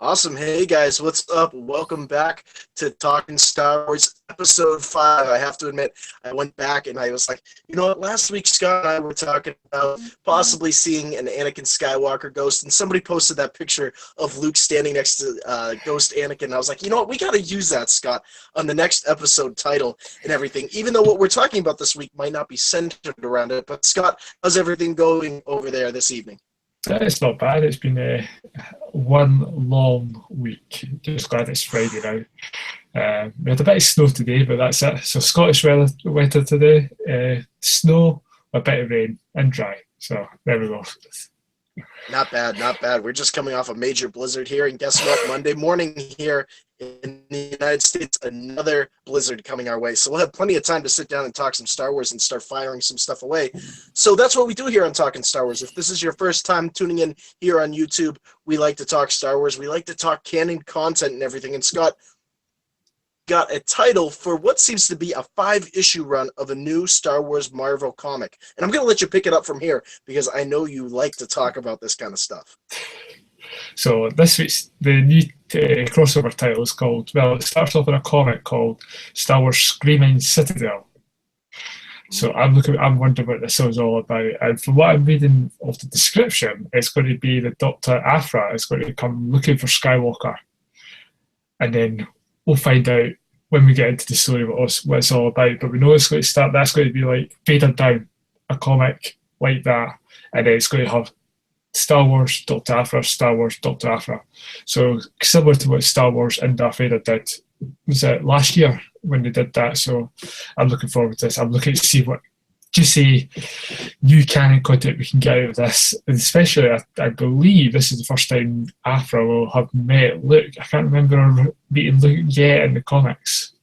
Awesome. Hey guys, what's up? Welcome back to Talking Star Wars episode 5. I have to admit, I went back and I was like, you know what? Last week, Scott and I were talking about possibly seeing an Anakin Skywalker ghost, and somebody posted that picture of Luke standing next to Ghost Anakin. And I was like, you know what? We got to use that, Scott, on the next episode title and everything, even though what we're talking about this week might not be centered around it. But, Scott, how's everything going over there this evening? It's not bad. It's been one long week. Just glad it's Friday now. We had a bit of snow today, but that's it. So Scottish weather today, snow, a bit of rain, and dry. So there we go. Not bad, not bad. We're just coming off a major blizzard here, and guess what? Monday morning here in the United States, another blizzard coming our way. So we'll have plenty of time to sit down and talk some Star Wars and start firing some stuff away. So that's what we do here on Talking Star Wars. If this is your first time tuning in here on YouTube, we like to talk Star Wars. We like to talk canon content and everything. And Scott got a title for what seems to be a 5-issue run of a new Star Wars Marvel comic. And I'm going to let you pick it up from here because I know you like to talk about this kind of stuff. So this week's the new crossover title is called. Well, it starts off in a comic called Star Wars Screaming Citadel. So I'm wondering what this is all about. And from what I'm reading of the description, it's going to be that Dr. Aphra is going to come looking for Skywalker. And then we'll find out when we get into the story what it's all about. But we know it's going to start, that's going to be like Vader Down, a comic like that. And then it's going to have Star Wars, Dr. Aphra, Star Wars, Dr. Aphra. So similar to what Star Wars and Darth Vader did. Was it last year when they did that? So I'm looking forward to this. I'm looking to see what juicy new canon content we can get out of this. And especially, I believe this is the first time Aphra will have met Luke. I can't remember her meeting Luke yet in the comics.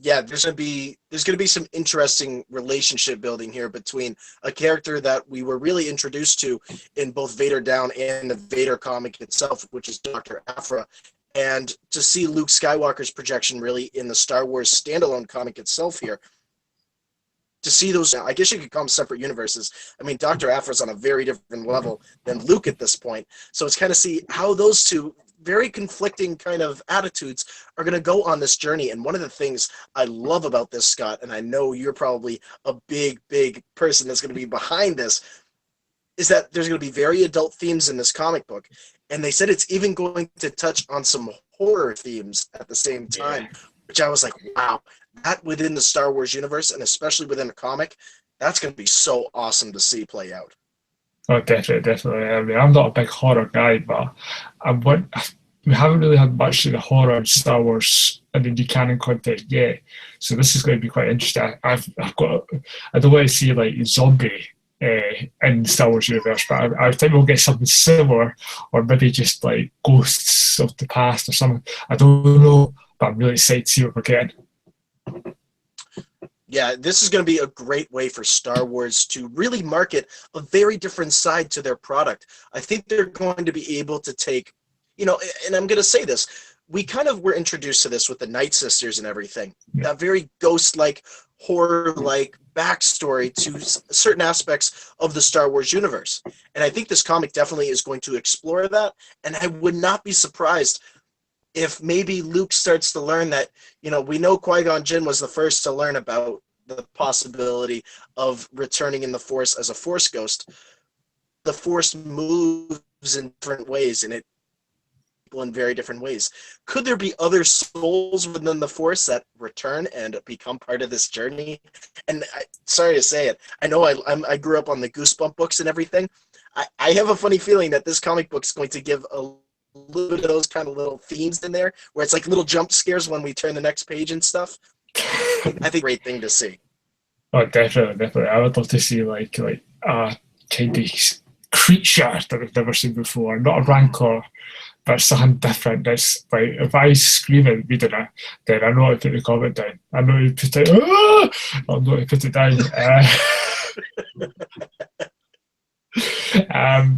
Yeah, there's gonna be some interesting relationship building here between a character that we were really introduced to in both Vader Down and the Vader comic itself, which is Dr. Aphra, and to see Luke Skywalker's projection really in the Star Wars standalone comic itself here. To see those, I guess you could call them separate universes. I mean, Dr. Aphra's on a very different level than Luke at this point, so it's kind of see how those two very conflicting kind of attitudes are going to go on this journey. And one of the things I love about this, Scott, and I know you're probably a big person that's going to be behind this, is that there's going to be very adult themes in this comic book. And they said it's even going to touch on some horror themes at the same time, which I was like, wow, that within the Star Wars universe, and especially within a comic, that's going to be so awesome to see play out. Oh, definitely. I mean, I'm not a big horror guy, but we haven't really had much of the horror in Star Wars and the new canon content yet. So this is going to be quite interesting. I don't want to see like zombie in the Star Wars universe, but I think we'll get something similar, or maybe just like ghosts of the past or something. I don't know, but I'm really excited to see what we're getting. Yeah, this is going to be a great way for Star Wars to really market a very different side to their product. I think they're going to be able to take, and I'm going to say this, we kind of were introduced to this with the Night Sisters and everything, that very ghost-like, horror-like backstory to certain aspects of the Star Wars universe. And I think this comic definitely is going to explore that, and I would not be surprised if maybe Luke starts to learn that, we know Qui-Gon Jinn was the first to learn about the possibility of returning in the Force as a Force ghost. The Force moves in different ways, and it people in very different ways. Could there be other souls within the Force that return and become part of this journey? And sorry to say it, I know I grew up on the Goosebump books and everything. I have a funny feeling that this comic book is going to give a little bit of those kind of little themes in there, where it's like little jump scares when we turn the next page and stuff. I think great thing to see. Oh, definitely. I would love to see like a kind of creature that we've never seen before, not a rancor, but something different. That's like if I scream at reading it, then I know how to put the comment down. I know how to put it. I know how to put it down.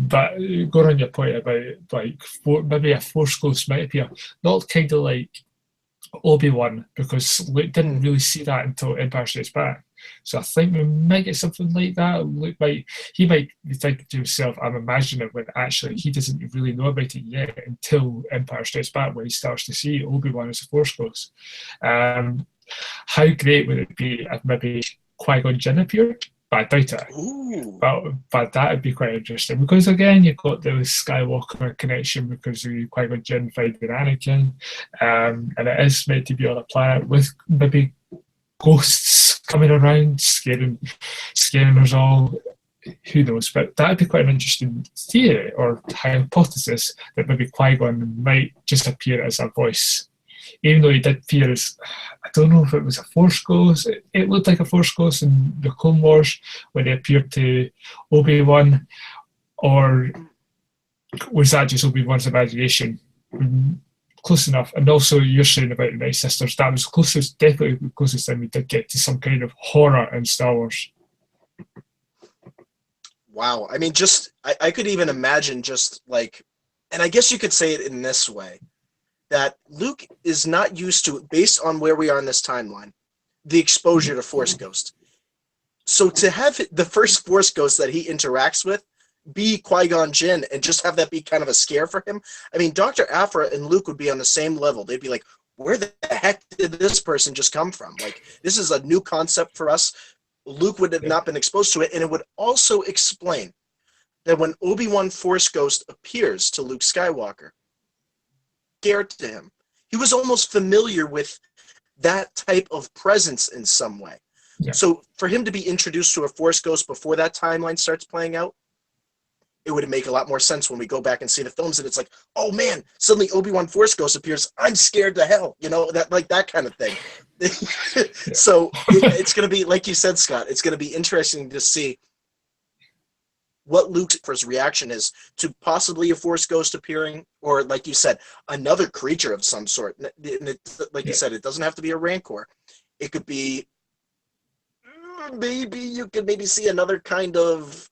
But going on your point about like maybe a Force ghost might appear, not kind of like Obi-Wan, because Luke didn't really see that until Empire Strikes Back. So I think we might get something like that. Luke might he might be thinking to himself, "I'm imagining it," when actually he doesn't really know about it yet until Empire Strikes Back, when he starts to see Obi-Wan as a Force Ghost. Um, how great would it be if maybe Qui-Gon Jinn appeared? But I doubt it. Ooh. But that would be quite interesting because again, you've got the Skywalker connection because of Qui-Gon Jinn finding Anakin, and it is meant to be on a planet with maybe ghosts coming around, scaring us all. Who knows? But that'd be quite an interesting theory or hypothesis that maybe Qui-Gon might just appear as a voice, even though he did appear as, I don't know if it was a Force Ghost. It looked like a Force Ghost in the Clone Wars when he appeared to Obi-Wan, or was that just Obi-Wan's imagination? Close enough. And also, you're saying about the Night Sisters, that was closest, definitely the closest thing we did get to some kind of horror in Star Wars. Wow. I mean, I could even imagine just like, and I guess you could say it in this way, that Luke is not used to, based on where we are in this timeline, the exposure to Force Ghost. So to have the first Force Ghost that he interacts with be Qui-Gon Jinn and just have that be kind of a scare for him, I mean, Dr. Aphra and Luke would be on the same level. They'd be like, where the heck did this person just come from? Like, this is a new concept for us. Luke would have not been exposed to it, and it would also explain that when Obi-Wan Force Ghost appears to Luke Skywalker, scared to him. He was almost familiar with that type of presence in some way. Yeah. So for him to be introduced to a Force Ghost before that timeline starts playing out, it would make a lot more sense when we go back and see the films, and it's like, oh man, suddenly Obi-Wan Force Ghost appears. I'm scared to hell, that like that kind of thing. So it's going to be, like you said, Scott, it's going to be interesting to see what Luke's first reaction is to possibly a Force Ghost appearing, or like you said, another creature of some sort. And you said, it doesn't have to be a Rancor. It could be, maybe you could maybe see another kind of,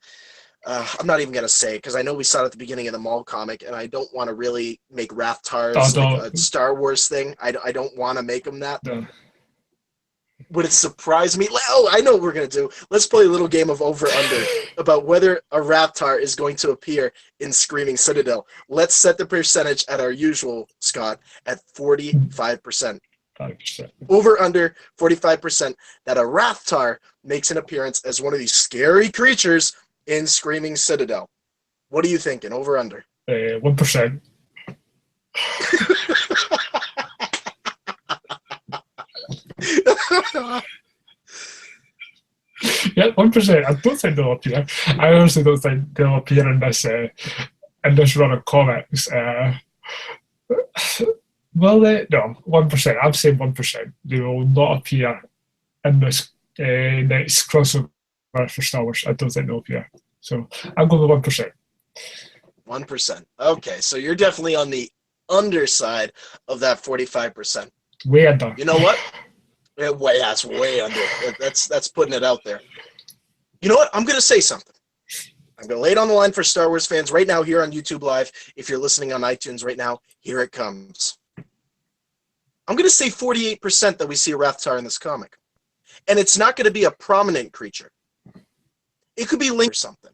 I'm not even going to say, because I know we saw it at the beginning of the Maul comic, and I don't want to really make Rathtars like a Star Wars thing. I don't want to make them that. No. Would it surprise me? Oh, I know what we're going to do. Let's play a little game of over-under about whether a Rathtar is going to appear in Screaming Citadel. Let's set the percentage at our usual, Scott, at 45%. 5%. Over-under 45% that a Rathtar makes an appearance as one of these scary creatures in Screaming Citadel. What are you thinking? Over-under? 1%. Yeah, 1%. I don't think they'll appear. I honestly don't think they'll appear in this run of comics. Well, no, 1%. I'm saying 1%. They will not appear in this next crossover for Star Wars. I don't think they'll appear. So I'm going with 1%. 1%. Okay, so you're definitely on the underside of that 45%. Way under. You know what? That's way under. That's putting it out there. You know what? I'm going to say something. I'm going to lay it on the line for Star Wars fans right now here on YouTube Live. If you're listening on iTunes right now, here it comes. I'm going to say 48% that we see a Rathtar in this comic. And it's not going to be a prominent creature. It could be linked or something.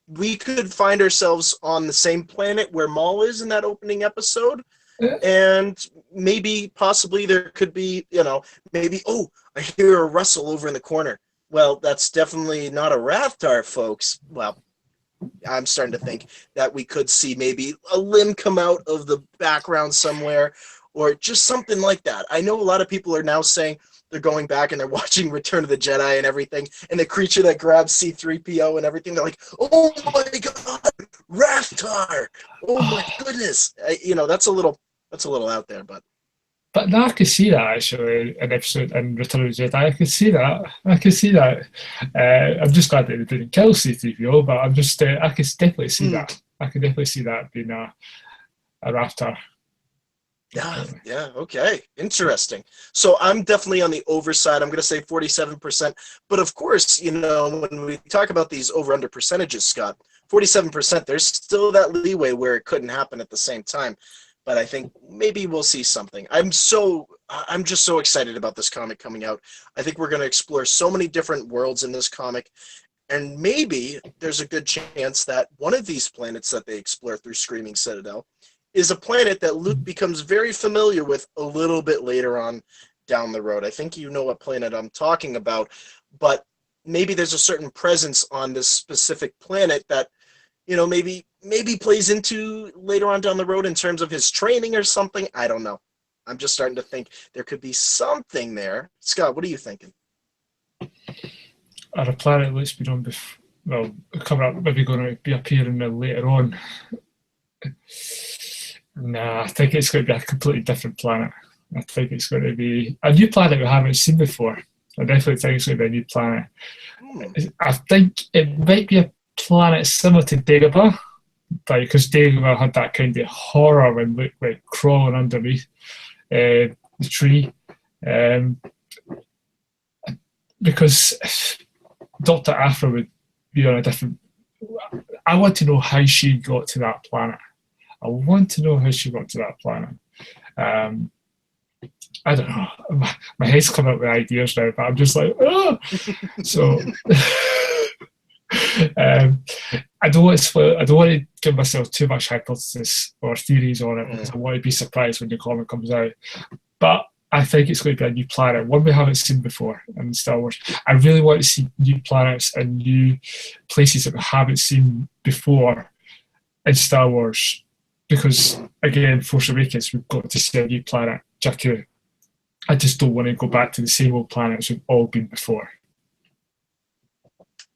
We could find ourselves on the same planet where Maul is in that opening episode. And maybe, possibly, there could be, maybe, I hear a rustle over in the corner. Well, that's definitely not a Rathtar, folks. Well, I'm starting to think that we could see maybe a limb come out of the background somewhere, or just something like that. I know a lot of people are now saying they're going back and they're watching Return of the Jedi and everything, and the creature that grabs C-3PO and everything, they're like, oh my god, Rathtar! Oh my goodness! That's a little out there, but no, I could see that actually an episode in Return of the Jedi. I could see that. I'm just glad that they didn't kill C-3PO, but I could definitely see that. I could definitely see that being a Rathtar. Yeah, okay. Interesting. So I'm definitely on the overside. I'm going to say 47%. But of course, when we talk about these over-under percentages, Scott, 47%, there's still that leeway where it couldn't happen at the same time. but I think maybe we'll see something. I'm just so excited about this comic coming out. I think we're going to explore so many different worlds in this comic, and maybe there's a good chance that one of these planets that they explore through Screaming Citadel is a planet that Luke becomes very familiar with a little bit later on down the road. I think you know what planet I'm talking about, but maybe there's a certain presence on this specific planet that maybe plays into later on down the road in terms of his training or something. I don't know. I'm just starting to think there could be something there. Scott, what are you thinking? Are a planet that's been on before, well, coming up, maybe going to be appearing later on. Nah, I think it's going to be a completely different planet. I think it's going to be a new planet we haven't seen before. I definitely think it's going to be a new planet. Hmm. I think it might be a planet similar to Dagobah, because Dagobah had that kind of horror when Luke went crawling underneath the tree. Um, because Dr. Aphra would be on a different. I want to know how she got to that planet. I want to know how she got to that planet. Um, I don't know. My head's coming up with ideas now, but I'm just like, oh. So um, I don't want to spoil, I don't want to give myself too much hypothesis or theories on it, because I want to be surprised when the comic comes out. But I think it's going to be a new planet, one we haven't seen before in Star Wars. I really want to see new planets and new places that we haven't seen before in Star Wars, because again, Force Awakens, we've got to see a new planet, Jakku. I just don't want to go back to the same old planets we've all been before.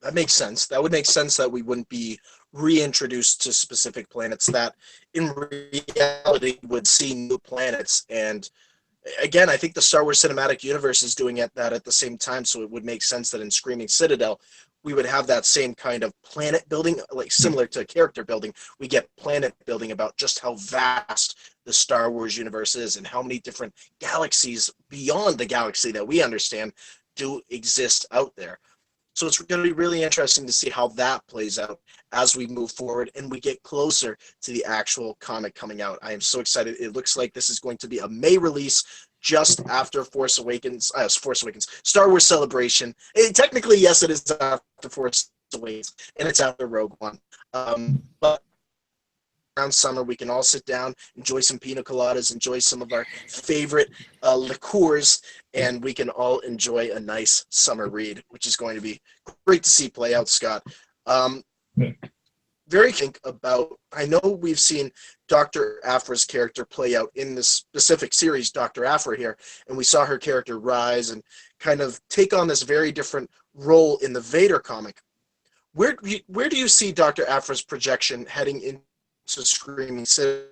That makes sense. That would make sense that we wouldn't be reintroduced to specific planets that in reality would see new planets. And again, I think the Star Wars cinematic universe is doing that at the same time. So it would make sense that in Screaming Citadel, we would have that same kind of planet building, like similar to character building. We get planet building about just how vast the Star Wars universe is and how many different galaxies beyond the galaxy that we understand do exist out there. So it's going to be really interesting to see how that plays out as we move forward and we get closer to the actual comic coming out. I am so excited. It looks like this is going to be a May release just after Force Awakens, Star Wars Celebration. Technically, yes, it is after Force Awakens, and it's after Rogue One. But around summer, we can all sit down, enjoy some pina coladas, enjoy some of our favorite liqueurs, and we can all enjoy a nice summer read, which is going to be great to see play out, Scott. Um, Yeah. very think about, I know we've seen Dr. Aphra's character play out in this specific series, Dr. Aphra here, and we saw her character rise and kind of take on this very different role in the Vader comic. Where do you see Dr. Aphra's projection heading into Screaming Citadel?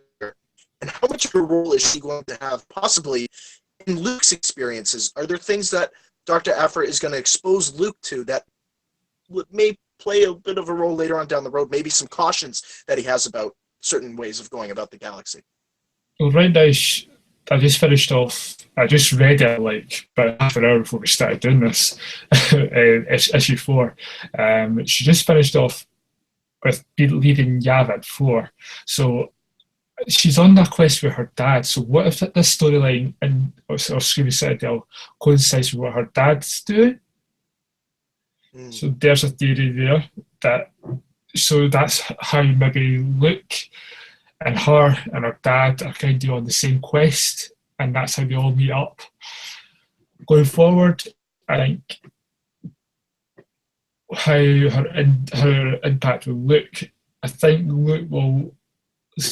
And how much of a role is she going to have possibly in Luke's experiences? Are there things that Dr. Aphra is going to expose Luke to that may play a bit of a role later on down the road? Maybe some cautions that he has about certain ways of going about the galaxy. Well, right now, I just finished off. I just read it like about half an hour before we started doing this, issue 4. She just finished off with leaving Yavin 4. So she's on that quest with her dad. So what if this storyline in or Screaming Citadel coincides with what her dad's doing? So there's a theory there that so that's how maybe Luke and her and her dad are kind of on the same quest, and that's how they all meet up. Going forward, I think her impact with Luke, I think Luke will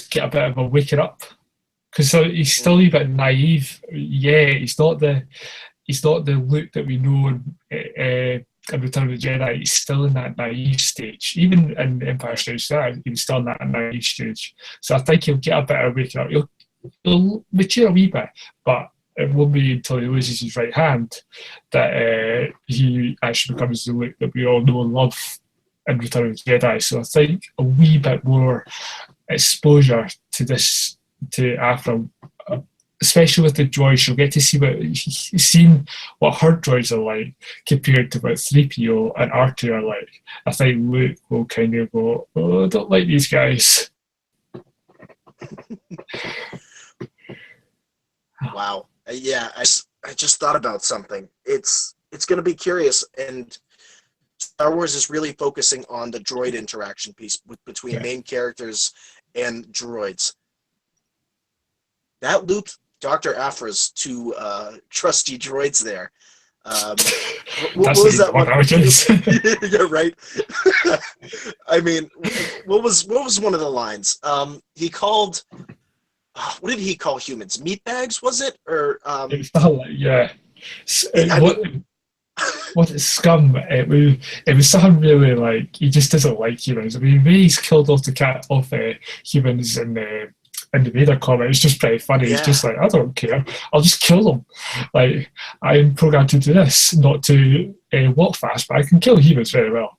get a bit of a waking up, because he's still a bit naive. Yeah, he's not the Luke that we know in Return of the Jedi. He's still in that naive stage. Even in Empire Strikes Back, he was still in that naive stage. So I think he'll get a bit of a waking up. He'll mature a wee bit, but it won't be until he loses his right hand that he actually becomes the Luke that we all know and love in Return of the Jedi. So I think a wee bit more exposure to this, to Aphra, especially with the droids, she'll get to see what her droids are like compared to what 3PO and R2 are like. I think Luke will kind of go, oh, I don't like these guys. Wow. Yeah, I just thought about something. It's going to be curious, and Star Wars is really focusing on the droid interaction piece between Yeah, main characters and droids. That looped Dr. Afra's two trusty droids there. What that's not was even that one one? nowadays. Yeah, right. I mean, what was one of the lines? He called, what did he call humans? Meat bags, was it? Or It's not like, yeah. I mean, What is scum? It was something really like he just doesn't like humans. I mean, when he's killed off the cat off humans in the Vader comic, it's just pretty funny. He's just yeah, like, I don't care. I'll just kill them. Like I'm programmed to do this, not to walk fast, but I can kill humans very well.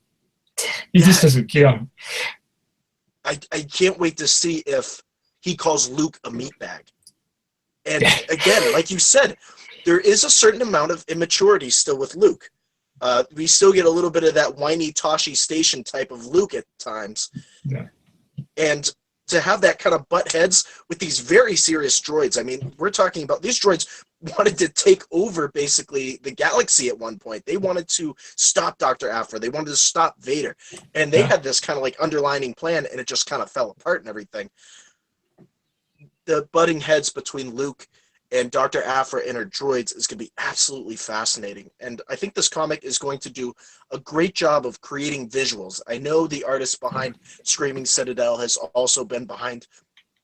He just yeah. doesn't care. I can't wait to see if he calls Luke a meatbag. And Yeah, again, like you said, there is a certain amount of immaturity still with Luke. We still get a little bit of that whiny Toshi Station type of Luke at times, yeah, and to have that kind of butt heads with these very serious droids. I mean, we're talking about these droids wanted to take over basically the galaxy at one point. They wanted to stop Dr. Aphra. They wanted to stop Vader. And they yeah. had this kind of like underlining plan, and it just kind of fell apart and everything. The butting heads between Luke and Dr. Aphra and her droids is going to be absolutely fascinating. And I think this comic is going to do a great job of creating visuals. I know the artist behind Screaming Citadel has also been behind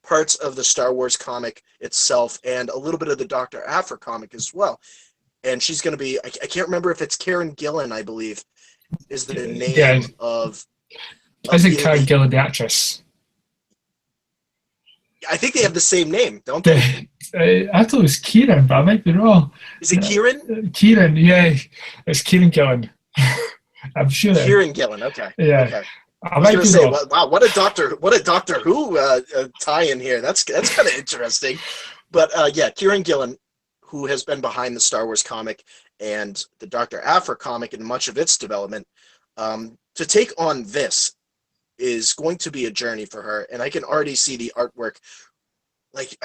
parts of the Star Wars comic itself and a little bit of the Dr. Aphra comic as well. And she's going to be, I can't remember if it's Karen Gillan, I believe, is the Yeah, name of isn't either Karen the, Gillan the actress? I think they have the same name, don't they? The, I thought it was Kieran, but I might be wrong. Is it Kieran? Kieran, yeah, it's Kieran Gillen. I'm sure. Kieran Gillan. Okay. Yeah, Okay. I I was might gonna be say, wrong. wow, what a Doctor Who tie in here. That's kind of interesting. But yeah, Kieran Gillen, who has been behind the Star Wars comic and the Doctor Aphra comic and much of its development, to take on this is going to be a journey for her, and I can already see the artwork. Like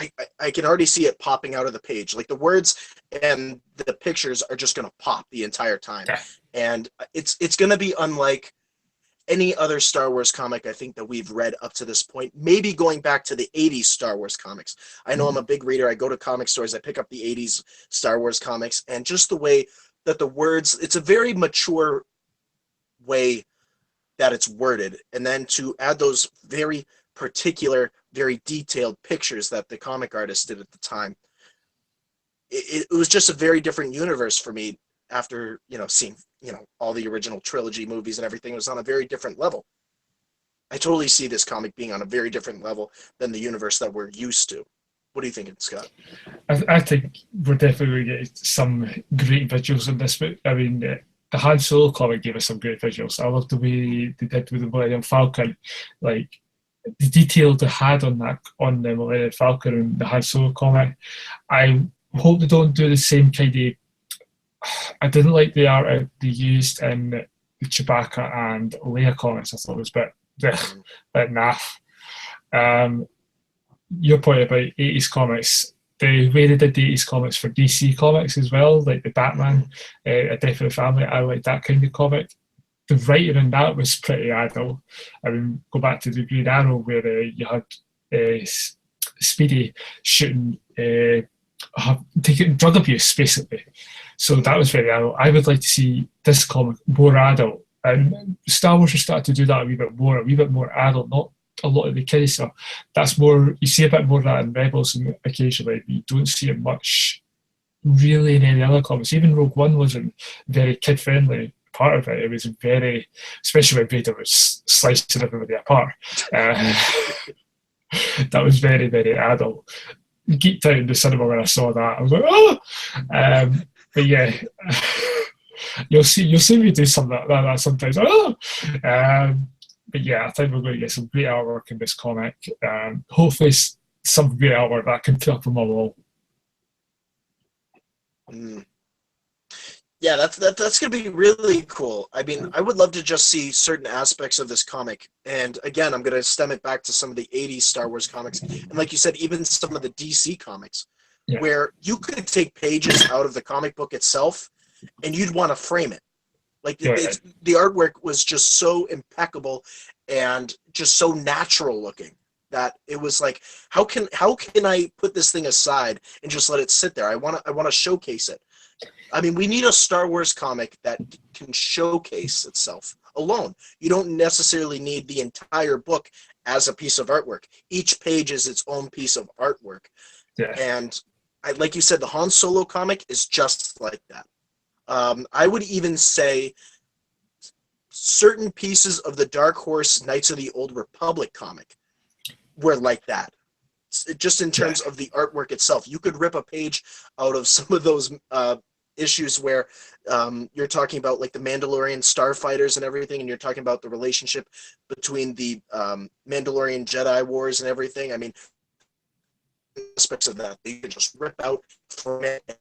I can already see it popping out of the page. Like the words and the pictures are just gonna pop the entire time, Yeah. and it's gonna be unlike any other Star Wars comic I think that we've read up to this point, maybe going back to the 80s Star Wars comics. I know I'm a big reader. I go to comic stores, I pick up the 80s Star Wars comics, and just the way that the words, it's a very mature way that it's worded. And then to add those very particular, very detailed pictures that the comic artist did at the time, it was just a very different universe for me after, seeing, all the original trilogy movies and everything. It was on a very different level. I totally see this comic being on a very different level than the universe that we're used to. What do you think, Scott? I think we're definitely going to get some great visuals in this book. I mean, the Han Solo comic gave us some great visuals. I love the way they did with the Millennium Falcon, like the detail they had on the Millennium Falcon and the Han Solo comic. I hope they don't do the same kind of. I didn't like the art they used in the Chewbacca and Leia comics. I thought it was a bit naff. Um, your point about 80s comics, the way they did the 80s comics for DC comics as well, like the Mm-hmm. Batman, A Death of the Family, I like that kind of comic. The writing in that was pretty adult. I mean, go back to the Green Arrow where you had Speedy shooting, taking drug abuse basically. So Mm-hmm. that was very adult. I would like to see this comic more adult. And Star Wars has started to do that a wee bit more adult, not a lot of the kiddie stuff. That's more, you see a bit more of that in Rebels and occasionally, but you don't see it much really in any other comics. Even Rogue One wasn't very kid friendly. Part of it, it was very, especially when Vader was slicing everybody apart. Uh, that was very, very adult. Geeked out in the cinema when I saw that. I was like, oh! But yeah, you'll see me do something like that sometimes. Oh! But yeah, I think we're going to get some great artwork in this comic. Hopefully, some great artwork that I can put up on my wall. Mm. Yeah, that's gonna be really cool. I mean, I would love to just see certain aspects of this comic. And again, I'm gonna stem it back to some of the '80s Star Wars comics, and like you said, even some of the DC comics. Yeah. where you could take pages out of the comic book itself and you'd want to frame it. Like Yeah. the artwork was just so impeccable and just so natural looking that it was like, how can I put this thing aside and just let it sit there? I want to showcase it. I mean, we need a Star Wars comic that can showcase itself alone. You don't necessarily need the entire book as a piece of artwork. Each page is its own piece of artwork. Yeah. And like you said, the Han Solo comic is just like that. I would even say certain pieces of the Dark Horse Knights of the Old Republic comic were like that. Just in Yeah. terms of the artwork itself, you could rip a page out of some of those issues where you're talking about like the Mandalorian starfighters and everything, and you're talking about the relationship between the Mandalorian Jedi Wars and everything. I mean, aspects of that you could just rip out from it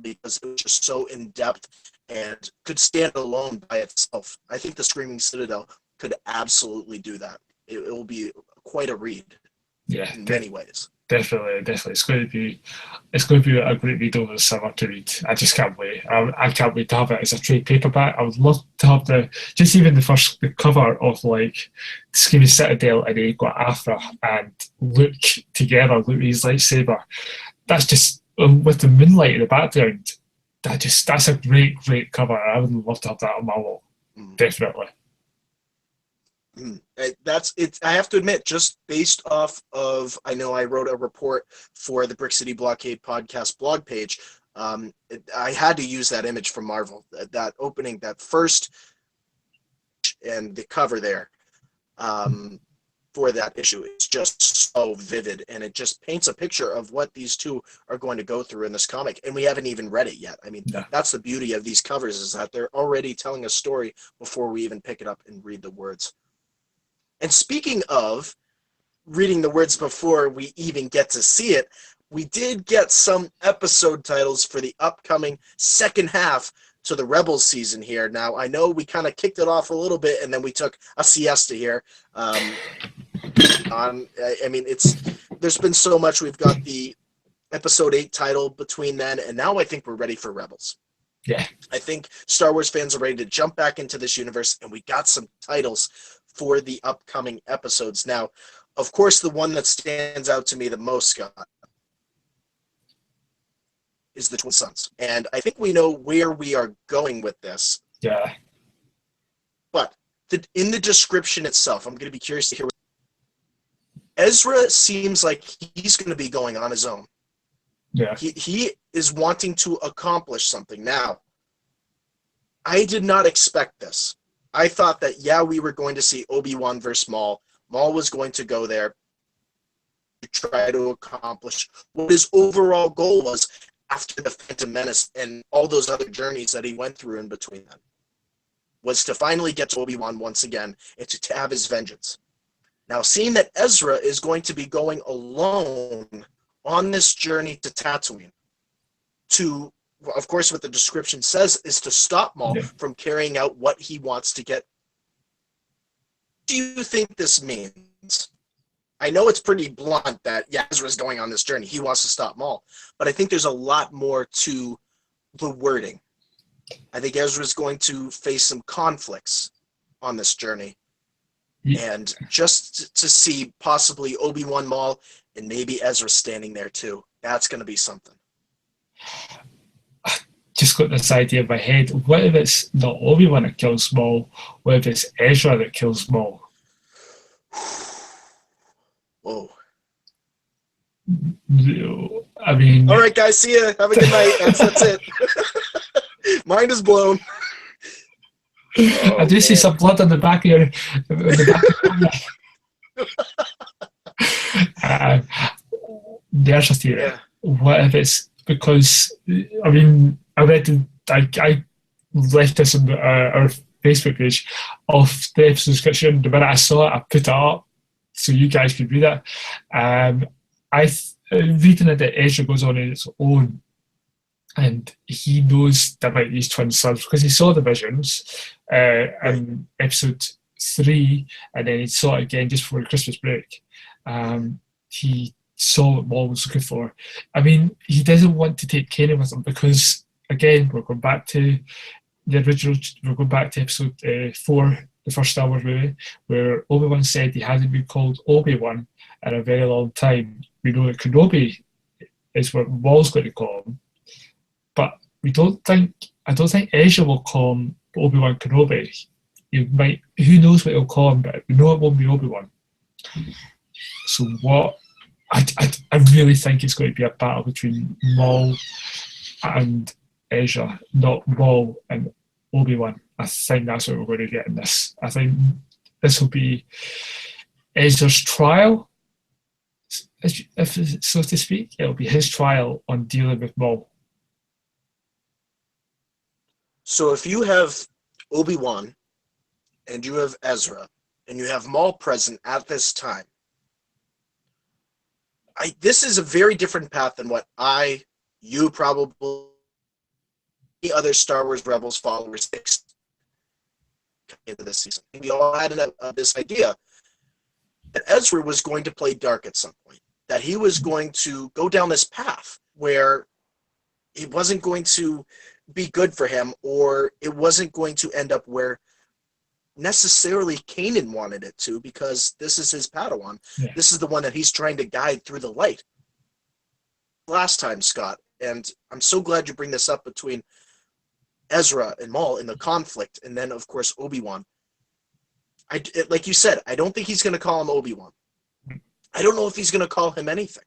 because it was just so in depth and could stand alone by itself. I think the Screaming Citadel could absolutely do that. It will be quite a read Yeah. in many ways. Definitely, definitely. It's going to be a great read over the summer to read. I just can't wait. I can't wait to have it as a trade paperback. I would love to have just even the cover of like Screaming Citadel and then you've got Afra and Luke together, Luke with his lightsaber. That's just with the moonlight in the background. That's a great cover. I would love to have that on my wall. Mm. Definitely. That's it. I have to admit, just based off of, I know I wrote a report for the Brick City Blockade podcast blog page. I had to use that image from Marvel, that opening, that first, and the cover there for that issue is just so vivid, and it just paints a picture of what these two are going to go through in this comic, and we haven't even read it yet. I mean, Yeah. that's the beauty of these covers, is that they're already telling a story before we even pick it up and read the words. And speaking of reading the words before we even get to see it, we did get some episode titles for the upcoming second half to the Rebels season here. Now, I know we kind of kicked it off a little bit, and then we took a siesta here. I mean, there's been so much. We've got the episode 8 title between then, and now I think we're ready for Rebels. Yeah. I think Star Wars fans are ready to jump back into this universe, and we got some titles for the upcoming episodes. Now, of course, the one that stands out to me the most, Scott, is the Twin Suns. And I think we know where we are going with this. Yeah. But in the description itself, I'm going to be curious to hear. Ezra seems like he's going to be going on his own. Yeah. He is wanting to accomplish something. Now, I did not expect this. I thought that, yeah, we were going to see Obi-Wan versus Maul. Maul was going to go there to try to accomplish what his overall goal was after the Phantom Menace and all those other journeys that he went through in between them, was to finally get to Obi-Wan once again and to have his vengeance. Now, seeing that Ezra is going to be going alone on this journey to Tatooine to, of course, what the description says is to stop Maul from carrying out what he wants to get. What do you think this means? I know it's pretty blunt that, yeah, Ezra's going on this journey. He wants to stop Maul. But I think there's a lot more to the wording. I think Ezra's going to face some conflicts on this journey. And just to see possibly Obi-Wan, Maul, and maybe Ezra standing there too. That's going to be something. Just got this idea in my head. What if it's not Obi-Wan that kills Maul? What if it's Ezra that kills Maul? Whoa. I mean... All right, guys. See ya. Have a good night. That's it. Mind is blown. I do see some blood on the back of your... There's a theory. Yeah. What if it's because... I mean, I left this on our Facebook page of the episode description. The minute I saw it, I put it up so you guys could read it. Reading it that Ezra goes on its own, and he knows about these twin sons because he saw the visions in episode 3, and then he saw it again just before the Christmas break. He saw what Maul was looking for. I mean, he doesn't want to take Kanan with him because, again, we're going back to the original, we're going back to episode 4, the first Star Wars movie, where Obi-Wan said he hasn't been called Obi-Wan in a very long time. We know that Kenobi is what Maul's going to call him, but I don't think Ezra will call him Obi-Wan Kenobi. You might, who knows what he'll call him, but we know it won't be Obi-Wan. So what, I really think it's going to be a battle between Maul and Ezra, not Maul and Obi-Wan. I think that's what we're going to get in this. I think this will be Ezra's trial, if so to speak. It'll be his trial on dealing with Maul. So if you have Obi-Wan and you have Ezra and you have Maul present at this time, this is a very different path than what you probably, the other Star Wars Rebels followers into this season. We all had this idea that Ezra was going to play dark at some point, that he was going to go down this path where it wasn't going to be good for him, or it wasn't going to end up where necessarily Kanan wanted it to, because this is his Padawan. Yeah. This is the one that he's trying to guide through the light. Last time, Scott, and I'm so glad you bring this up between Ezra and Maul in the conflict, and then, of course, Obi-Wan. Like you said, I don't think he's going to call him Obi-Wan. I don't know if he's going to call him anything.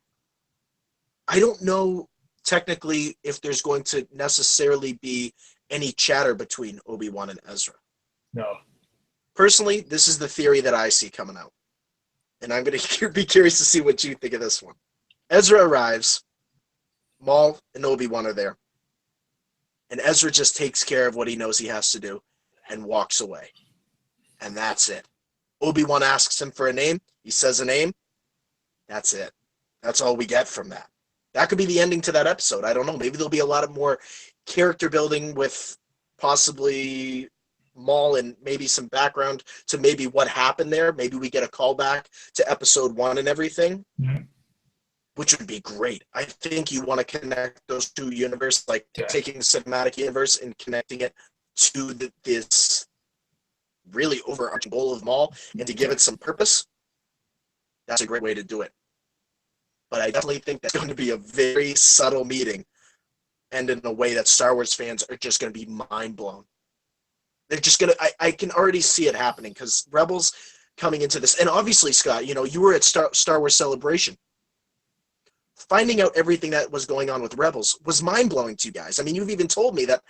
I don't know technically if there's going to necessarily be any chatter between Obi-Wan and Ezra. No. Personally, this is the theory that I see coming out. And I'm going to be curious to see what you think of this one. Ezra arrives. Maul and Obi-Wan are there. And Ezra just takes care of what he knows he has to do and walks away. And that's it. Obi-Wan asks him for a name. He says a name. That's it. That's all we get from that. That could be the ending to that episode. I don't know. Maybe there'll be a lot of more character building with possibly Maul and maybe some background to maybe what happened there. Maybe we get a callback to episode 1 and everything, which would be great. I think you want to connect those two universes, like taking the cinematic universe and connecting it to this really overarching goal of Maul and to give it some purpose. That's a great way to do it. But I definitely think that's going to be a very subtle meeting, and in a way that Star Wars fans are just going to be mind blown. They're just going to, I can already see it happening, because Rebels coming into this, and obviously, Scott, you were at Star Wars Celebration. Finding out everything that was going on with Rebels was mind blowing to you guys. I mean, you've even told me that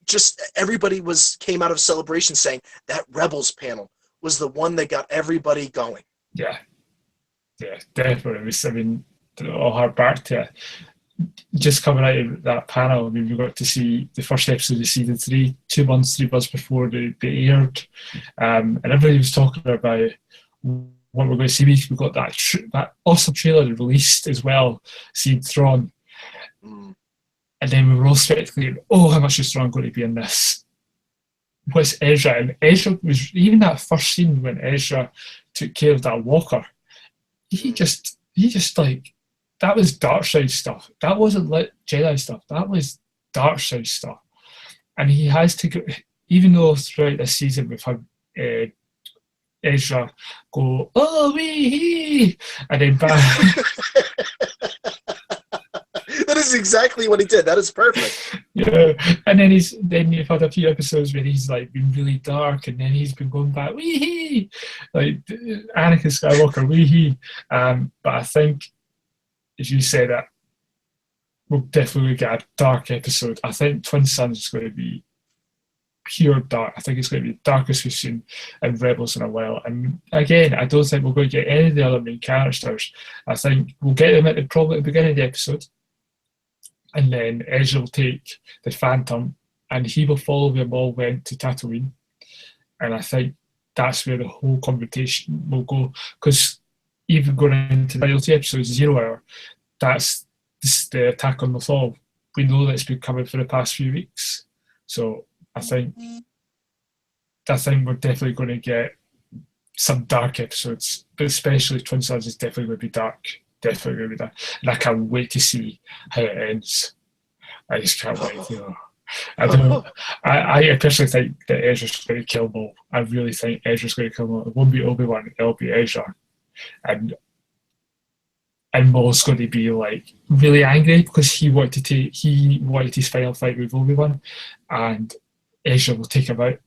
just everybody came out of Celebration saying that Rebels panel was the one that got everybody going. Yeah, definitely. I mean, all hard back to it. Just coming out of that panel, I mean, we got to see the first episode of season 3, 3 months before they aired, and everybody was talking about what we're going to see. We got that awesome trailer released as well, seeing Thrawn, and then we were all speculating, how much is Thrawn going to be in this? What's Ezra? And Ezra was, even that first scene when Ezra took care of that walker, he just like, that was dark side stuff. That wasn't lit Jedi stuff. That was dark side stuff. And he has to go, even though throughout this season we've had Ezra go, oh, wee, and then back. That is exactly what he did. That is perfect. Yeah, and then you've had a few episodes where he's like been really dark, and then he's been going back, wee, like Anakin Skywalker, wee. But I think, as you said, that we'll definitely get a dark episode. I think Twin Suns is going to be pure dark. I think it's going to be the darkest we've seen in Rebels in a while. And again, I don't think we're going to get any of the other main characters. I think we'll get them probably at the beginning of the episode, and then Ezra will take the Phantom, and he will follow where Maul went to Tatooine. And I think that's where the whole conversation will go, because even going into the final 2 episodes, 0 Hour, that's the attack on the Fall. We know that it's been coming for the past few weeks. So I think we're definitely going to get some dark episodes, but especially Twin Suns is definitely going to be dark. definitely agree with that. And I can't wait to see how it ends. I just can't wait. You know, I don't know. I personally think that Ezra's going to kill Maul. I really think Ezra's going to kill Maul. It won't be Obi-Wan. It'll be Ezra, and Maul's going to be like really angry because he wanted his final fight with Obi-Wan, and Ezra will take him out,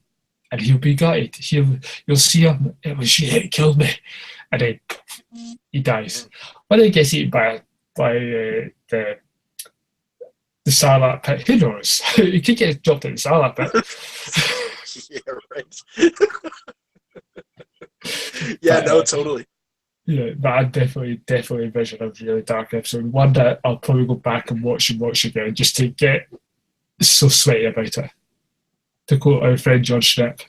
and he'll be gutted. You'll see him. It was you that killed me, and then he dies. Whether he gets eaten by the Sarlacc pit, who knows? He could get dropped in the Sarlacc pit. Yeah, right. Yeah, no, totally. Yeah, but I definitely envision a really dark episode. One that I'll probably go back and watch again just to get so sweaty about it. To quote our friend John Schnipp.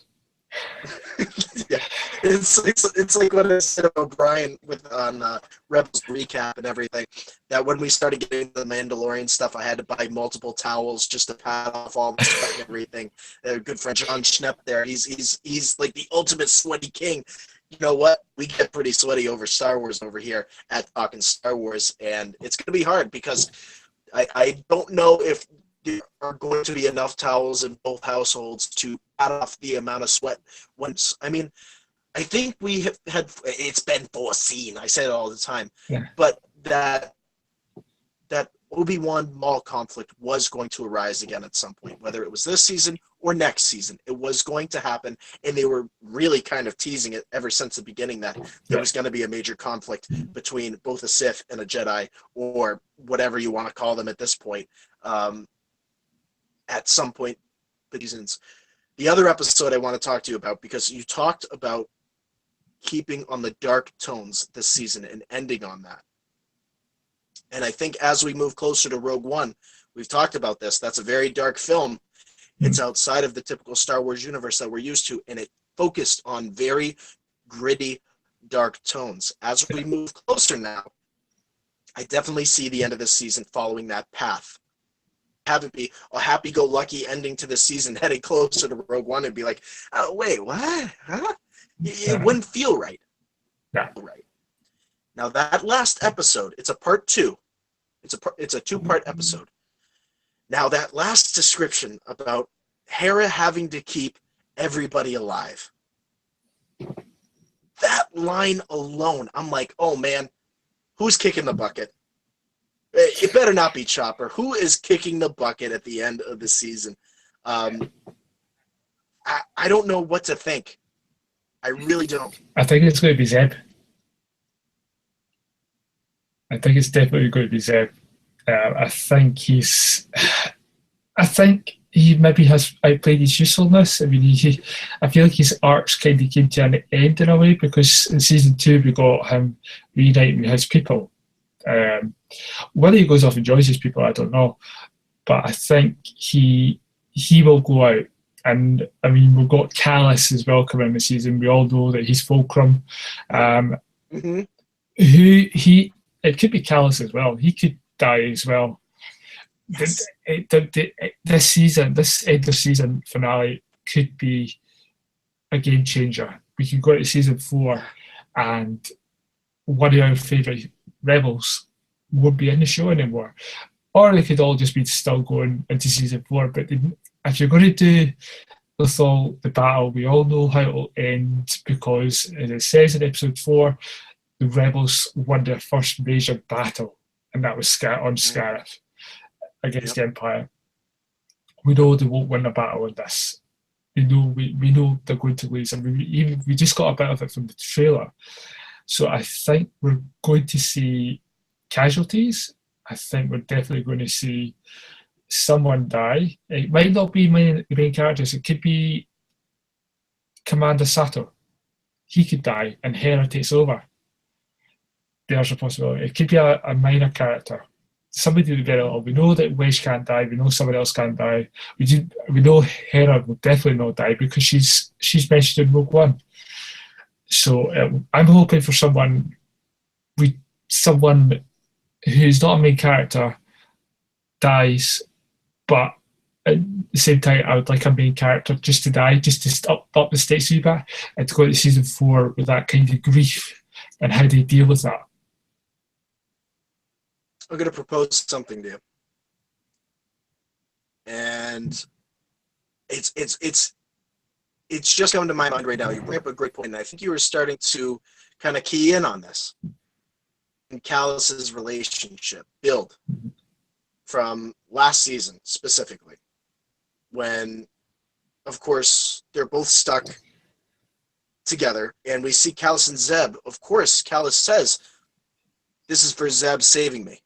Yeah, it's like what I said about Brian with on Rebels recap and everything. That when we started getting the Mandalorian stuff, I had to buy multiple towels just to pat off all the sweat and everything. Good friend John Schnepp there. He's like the ultimate sweaty king. You know what? We get pretty sweaty over Star Wars over here at Talkin Star Wars, and it's going to be hard because I don't know if there are going to be enough towels in both households to pat off the amount of sweat once. I mean, I think we have had, it's been foreseen, I say it all the time, Yeah. but that Obi-Wan Maul conflict was going to arise again at some point, whether it was this season or next season. It was going to happen, and they were really kind of teasing it ever since the beginning that there was going to be a major conflict between both a Sith and a Jedi, or whatever you want to call them at this point, at some point. The other episode I want to talk to you about, because you talked about keeping on the dark tones this season and ending on that. And I think as we move closer to Rogue One, we've talked about this. That's a very dark film. It's outside of the typical Star Wars universe that we're used to, and it focused on very gritty, dark tones. As we move closer now, I definitely see the end of this season following that path. Have it be a happy-go-lucky ending to the season, heading closer to Rogue One, and be like, oh, wait, what? Huh? It wouldn't feel right. Yeah. Right. Now that last episode, it's a part 2. It's a 2-part episode. Now that last description about Hera having to keep everybody alive. That line alone, I'm like, oh man, who's kicking the bucket? It better not be Chopper. Who is kicking the bucket at the end of the season? I don't know what to think. I really don't. I think it's going to be Zeb. I think it's definitely going to be Zeb. I think he maybe has outplayed his usefulness. I mean, I feel like his arcs kind of came to an end in a way, because in season 2 we got him reuniting with his people. Whether he goes off and joins his people, I don't know. But I think he will go out. And I mean, we've got Callus as well coming in the season. We all know that he's Fulcrum. It could be Callus as well. He could die as well. Yes. This season, this end of season finale could be a game changer. We could go into season 4 and one of our favourite rebels won't be in the show anymore. Or they could all just be still going into season 4. But if you're going to do Lothal, the battle, we all know how it will end, because as it says in episode 4, the rebels won their first major battle, and that was on Scarif against the Empire. We know they won't win a battle in this. We know they're going to lose, and we just got a bit of it from the trailer. So I think we're going to see casualties. I think we're definitely going to see someone die. It might not be the main characters. It could be Commander Sato. He could die, and Hera takes over. There's a possibility. It could be a minor character. Somebody would get it. We know that Wedge can't die. We know someone else can't die. We know Hera will definitely not die, because she's mentioned in Rogue One. So I'm hoping for someone who's not a main character dies, but at the same time, I would like a main character just to die, just to up the stakes a wee bit, and to go into season 4 with that kind of grief and how they deal with that. I'm going to propose something to you, and it's it's it's it's just coming to my mind right now. You bring up a great point, and I think you were starting to kind of key in on this. And Callus's relationship build from last season specifically, when, of course, they're both stuck together, and we see Callus and Zeb. Of course, Callus says, "This is for Zeb saving me.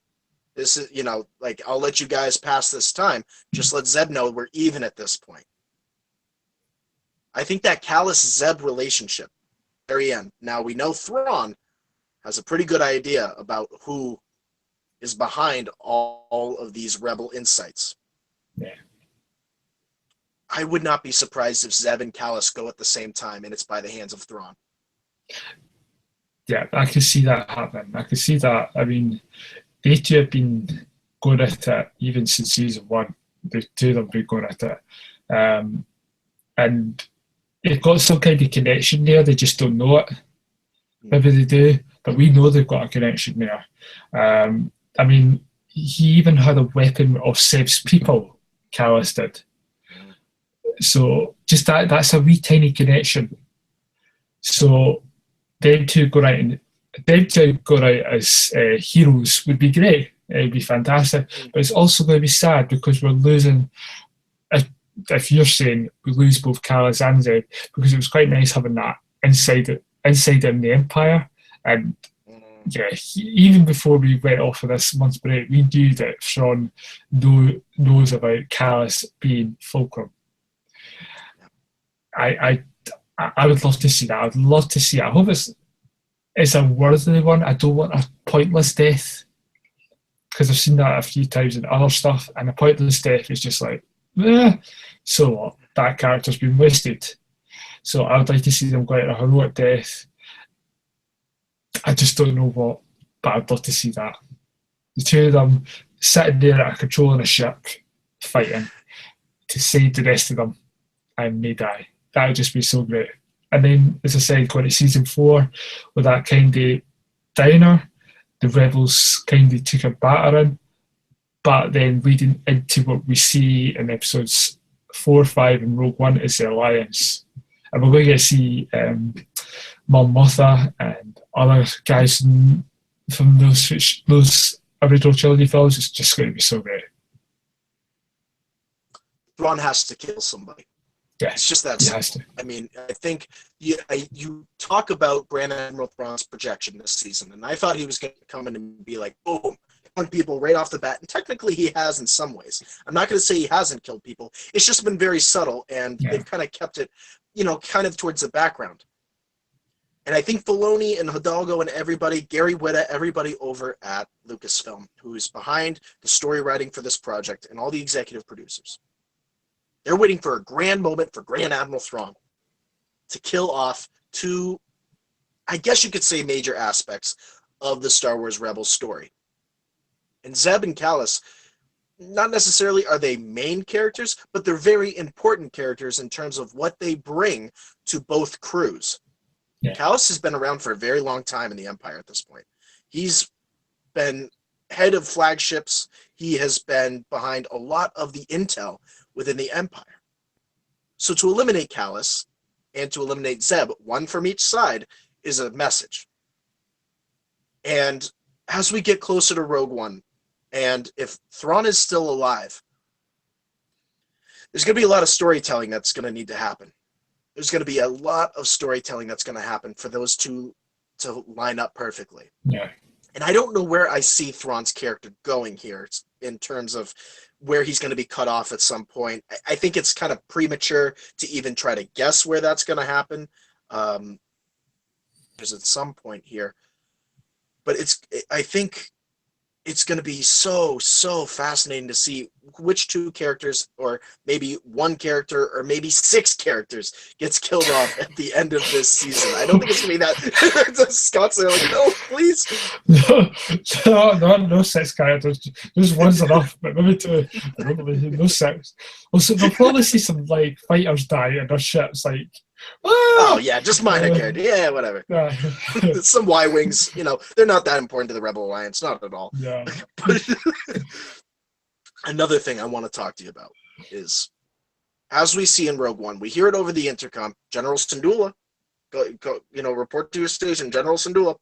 This is, like, I'll let you guys pass this time. Just let Zeb know we're even at this point." I think that Callus-Zeb relationship, very end. Now, we know Thrawn has a pretty good idea about who is behind all of these rebel insights. Yeah. I would not be surprised if Zeb and Callus go at the same time, and it's by the hands of Thrawn. Yeah, I can see that happening. I can see that. I mean, they two have been going at it even since season one. The two of them have been going at it. And they've got some kind of connection there. They just don't know it. Maybe they do, but we know they've got a connection there. I mean, he even had a weapon of Seb's people, Callus did. So just that's a wee tiny connection. So them two go out as heroes would be great. It would be fantastic. But it's also going to be sad because we're losing, if you're saying we lose both Callus and Zeb, because it was quite nice having that inside in the Empire. And yeah, even before we went off for this month's break, we knew that Thrawn knows about Callus being Fulcrum. I would love to see that. I would love to see it. I hope it's a worthy one. I don't want a pointless death, because I've seen that a few times in other stuff, and a pointless death is just like, so what? That character's been wasted. So I would like to see them go out a heroic death. I just don't know what, but I'd love to see that. The two of them sitting there at a controlling a ship, fighting to save the rest of them, and they die. That would just be so great. And then, as I said, going to season 4 with that kind of downer, the rebels kind of took a battering, but then leading into what we see in episodes 4, 5, and Rogue One is the Alliance. And we're going to get to see Mon Mothma and other guys from those original trilogy films. It's just going to be so great. Thrawn has to kill somebody. Yeah, it's just that simple. I mean, I think you talk about Grand Admiral Thrawn's projection this season, and I thought he was going to come in and be like, boom, killing people right off the bat. And technically he has in some ways. I'm not going to say he hasn't killed people. It's just been very subtle, and they've kind of kept it, kind of towards the background. And I think Filoni and Hidalgo and everybody, Gary Whitta, everybody over at Lucasfilm, who's behind the story writing for this project, and all the executive producers, they're waiting for a grand moment for Grand Admiral Thrawn to kill off two, I guess you could say, major aspects of the Star Wars Rebels story. And Zeb and Callus, not necessarily are they main characters, but they're very important characters in terms of what they bring to both crews. Yeah. Callus has been around for a very long time in the Empire at this point. He's been head of flagships. He has been behind a lot of the intel within the Empire. So to eliminate Callus and to eliminate Zeb, one from each side, is a message. And as we get closer to Rogue One, and if Thrawn is still alive, there's going to be a lot of storytelling that's going to need to happen. There's going to be a lot of storytelling that's going to happen for those two to line up perfectly. Yeah. And I don't know where I see Thrawn's character going here in terms of where he's going to be cut off at some point. I think it's kind of premature to even try to guess where that's going to happen. There's at some point here. But I think it's going to be so fascinating to see which two characters, or maybe one character, or maybe 6 characters gets killed off at the end of this season. I don't think it's going to be that. Scott's there like, no, please. No 6 characters. Just one's enough, but maybe 2. No 6. Well, so we'll probably see some like fighters die and their ships like Oh Ah! yeah, just minor character. Yeah, whatever. Uh, Some Y wings, they're not that important to the Rebel Alliance, not at all. yeah, But another thing I want to talk to you about is, as we see in Rogue One, we hear it over the intercom. General Syndulla, report to your station, General Syndulla.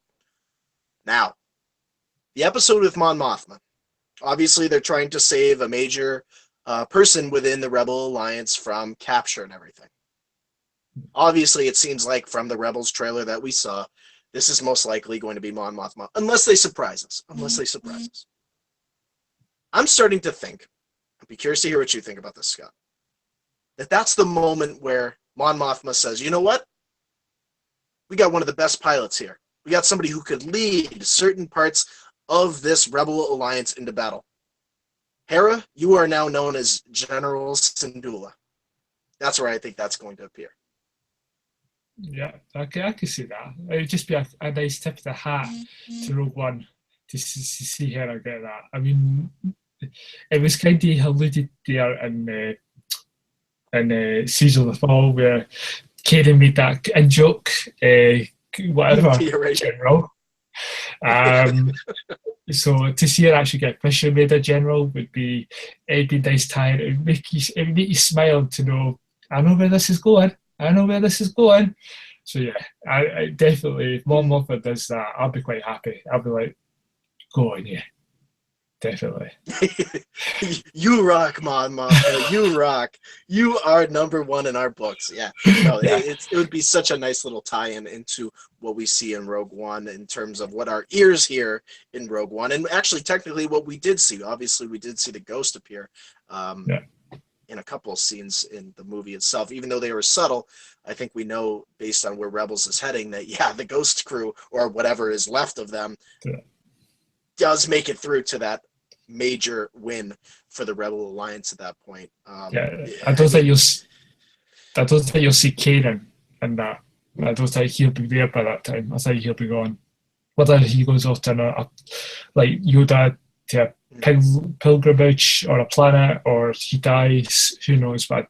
Now, the episode with Mon Mothma. Obviously, they're trying to save a major person within the Rebel Alliance from capture and everything. Obviously, it seems like from the Rebels trailer that we saw, this is most likely going to be Mon Mothma, unless they surprise us. I'm starting to think, I'd be curious to hear what you think about this, Scott, that that's the moment where Mon Mothma says, you know what? We got one of the best pilots here. We got somebody who could lead certain parts of this Rebel Alliance into battle. Hera, you are now known as General Syndulla. That's where I think that's going to appear. yeah, I can see that. It would just be a nice tip of the hat to Rogue One to see her get that. I mean, it was kind of alluded there in Season of the Fall where Kaden made that in joke, whatever, You're right. general. Um, so to see her actually get officially made a general it'd be nice time. It would make you smile to know, I know where this is going. I know where this is going. So yeah, I definitely, if Mom Moffat does that, I'll be quite happy. I'll be like, go on, yeah, definitely. You rock, Mon Mothma. You rock. You are number one in our books. Yeah. No, Yeah, it would be such a nice little tie-in into what we see in Rogue One in terms of what our ears hear in Rogue One. And actually, technically, what we did see. Obviously, we did see the ghost appear yeah, in a couple of scenes in the movie itself. Even though they were subtle, I think we know, based on where Rebels is heading, that, yeah, the ghost crew, or whatever is left of them, yeah. does make it through to that major win for the Rebel Alliance at that point. Yeah. I mean, I don't think you'll see Kanan in that. I don't think he'll be there by that time. I think he'll be gone. Whether he goes off to like Yoda to a pilgrimage or a planet, or he dies, who knows? But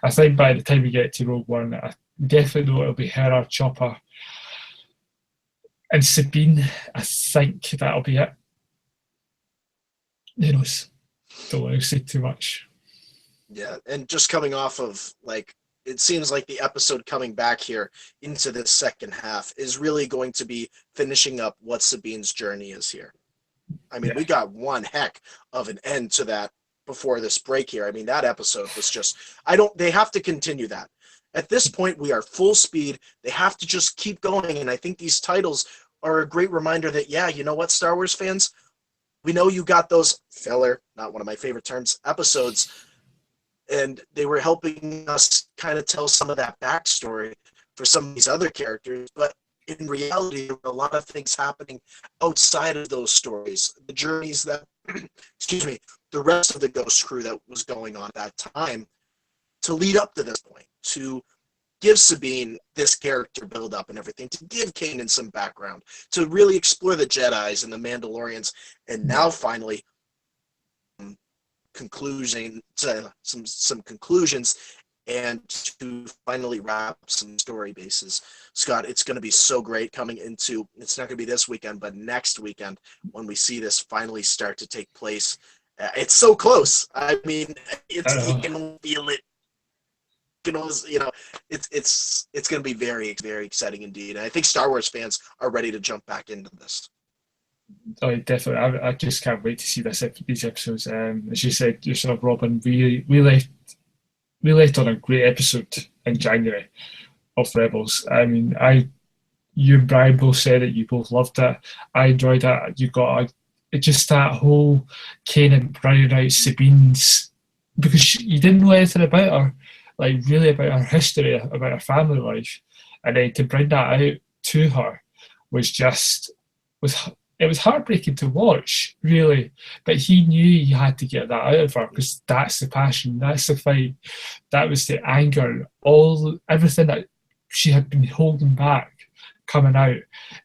I think by the time we get to Rogue One, I definitely know it'll be Hera, Chopper, and Sabine. I think that'll be it. Who knows? Don't want to say too much. yeah, and just coming off of, like, it seems like the episode coming back here into this second half is really going to be finishing up what Sabine's journey is here. I mean, Yeah, we got one heck of an end to that before this break here. I mean, that episode was just, they have to continue that. At this point, we are full speed. They have to just keep going. And I think these titles are a great reminder that, yeah, you know what, Star Wars fans? We know you got those filler, not one of my favorite terms, episodes, and they were helping us kind of tell some of that backstory for some of these other characters. But in reality, there were a lot of things happening outside of those stories. The journeys that, excuse me, the rest of the Ghost crew that was going on at that time to lead up to this point, to give Sabine this character build up and everything, to give Kanan some background, to really explore the Jedis and the Mandalorians, and now finally conclusion some conclusions, and to finally wrap some story bases. Scott, it's going to be so great coming into, it's not going to be this weekend, but next weekend when we see this finally start to take place. It's so close. I mean, you can feel it. You can almost, it's going to be very, very exciting indeed. And I think Star Wars fans are ready to jump back into this. Oh, definitely. I just can't wait to see these episodes. As you said yourself, Robin, we left on a great episode in January of Rebels. I mean, you and Brian both said it. You both loved it. I enjoyed it. Just that whole Kanan bringing out Sabine's, because you didn't know anything about her, like really about her history, about her family life, and then to bring that out to her was just was it was heartbreaking to watch, really. But he knew he had to get that out of her because that's the passion, that's the fight, that was the anger, everything that she had been holding back coming out,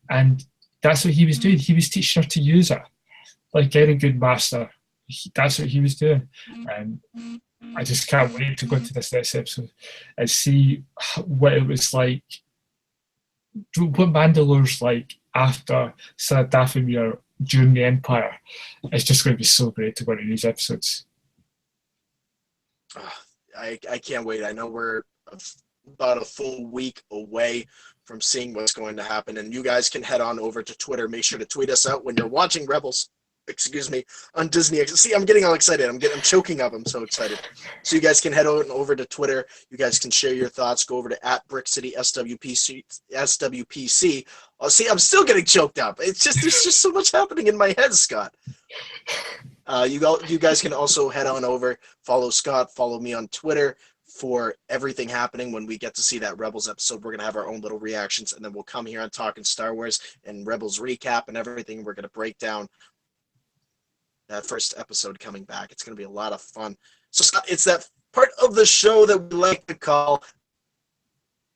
and that's what he was doing. He was teaching her to use it like any good master. That's what he was doing, and I just can't wait to go into this next episode and see what it was like, what Mandalore's like after Sir Dathomir during the Empire. It's just going to be so great to go into these episodes. I can't wait. I know we're about a full week away from seeing what's going to happen, and you guys can head on over to Twitter. Make sure to tweet us out when you're watching Rebels. Excuse me, on Disney. See, I'm getting all excited. I'm choking up. I'm so excited. So you guys can head over to Twitter. You guys can share your thoughts. Go over to @BrickCitySWPC. Oh, see, I'm still getting choked up. There's just so much happening in my head, Scott. You guys can also head on over, follow Scott, follow me on Twitter for everything happening when we get to see that Rebels episode. We're going to have our own little reactions, and then we'll come here on Talking Star Wars and Rebels recap and everything. We're going to break down that first episode coming back. It's going to be a lot of fun. So, Scott, it's that part of the show that we like to call,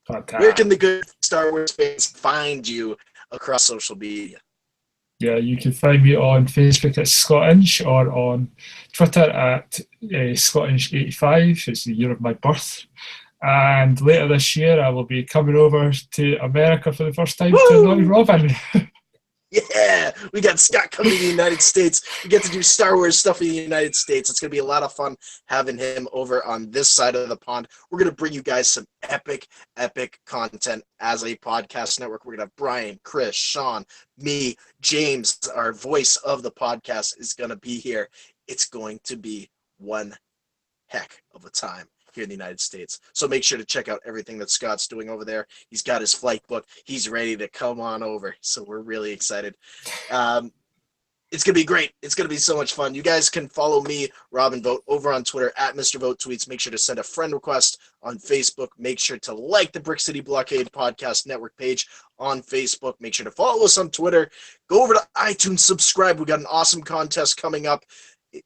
where can the good Star Wars fans find you across social media? Yeah, you can find me on Facebook at Scottinge or on Twitter at Scottinge85. It's the year of my birth. And later this year, I will be coming over to America for the first time to annoy Robin. Yeah, we got Scott coming to the United States. We get to do Star Wars stuff in the United States. It's going to be a lot of fun having him over on this side of the pond. We're going to bring you guys some epic content as a podcast network. We're going to have Brian, Chris, Sean, me, James. Our voice of the podcast is going to be here. It's going to be one heck of a time here in the United States. So make sure to check out everything that Scott's doing over there. He's got his flight booked. He's ready to come on over. So we're really excited. It's going to be great. It's going to be so much fun. You guys can follow me, Robin Vote, over on Twitter at Mr. Vote Tweets. Make sure to send a friend request on Facebook. Make sure to like the Brick City Blockade Podcast Network page on Facebook. Make sure to follow us on Twitter. Go over to iTunes, subscribe. We got an awesome contest coming up.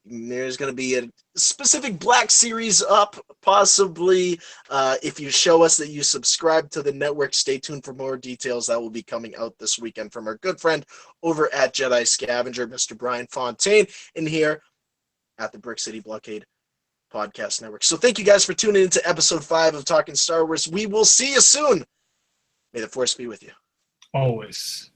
There's going to be a specific Black Series up, possibly. If you show us that you subscribe to the network, stay tuned for more details. That will be coming out this weekend from our good friend over at Jedi Scavenger, Mr. Brian Fontaine, and here at the Brick City Blockade Podcast Network. So thank you guys for tuning into episode 5 of Talking Star Wars. We will see you soon. May the Force be with you. Always.